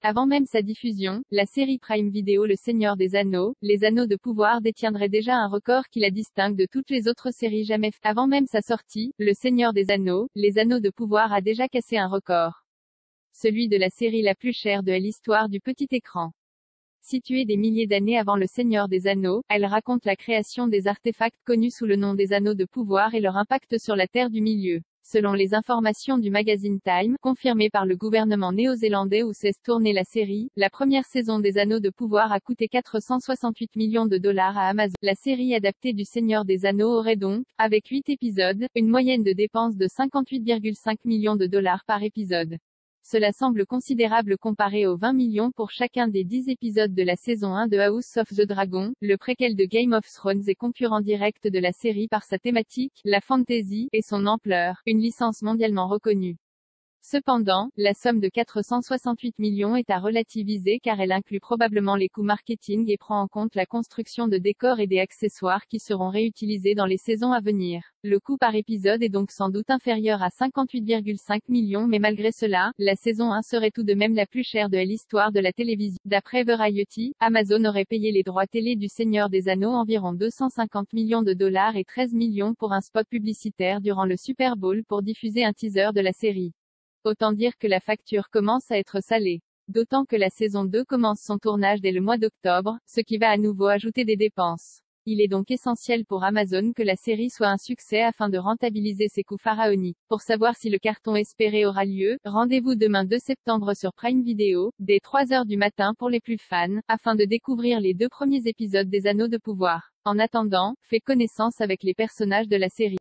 Avant même sa diffusion, la série Prime Video Le Seigneur des Anneaux, Les Anneaux de Pouvoir détiendrait déjà un record qui la distingue de toutes les autres séries jamais faites. Avant même sa sortie, Le Seigneur des Anneaux, Les Anneaux de Pouvoir a déjà cassé un record. Celui de la série la plus chère de l'histoire du petit écran. Située des milliers d'années avant Le Seigneur des Anneaux, elle raconte la création des artefacts connus sous le nom des Anneaux de Pouvoir et leur impact sur la Terre du Milieu. Selon les informations du magazine Time, confirmées par le gouvernement néo-zélandais où s'est tournée la série, la première saison des Anneaux de Pouvoir a coûté 468 millions de dollars à Amazon. La série adaptée du Seigneur des Anneaux aurait donc, avec 8 épisodes, une moyenne de dépenses de 58,5 millions de dollars par épisode. Cela semble considérable comparé aux 20 millions pour chacun des 10 épisodes de la saison 1 de House of the Dragon, le préquel de Game of Thrones et concurrent direct de la série par sa thématique, la fantasy, et son ampleur, une licence mondialement reconnue. Cependant, la somme de 468 millions est à relativiser car elle inclut probablement les coûts marketing et prend en compte la construction de décors et des accessoires qui seront réutilisés dans les saisons à venir. Le coût par épisode est donc sans doute inférieur à 58,5 millions mais malgré cela, la saison 1 serait tout de même la plus chère de l'histoire de la télévision. D'après Variety, Amazon aurait payé les droits télé du Seigneur des Anneaux environ 250 millions de dollars et 13 millions pour un spot publicitaire durant le Super Bowl pour diffuser un teaser de la série. Autant dire que la facture commence à être salée. D'autant que la saison 2 commence son tournage dès le mois d'octobre, ce qui va à nouveau ajouter des dépenses. Il est donc essentiel pour Amazon que la série soit un succès afin de rentabiliser ses coûts pharaoniques. Pour savoir si le carton espéré aura lieu, rendez-vous demain 2 septembre sur Prime Video, dès 3 heures du matin pour les plus fans, afin de découvrir les 2 premiers épisodes des Anneaux de Pouvoir. En attendant, fais connaissance avec les personnages de la série.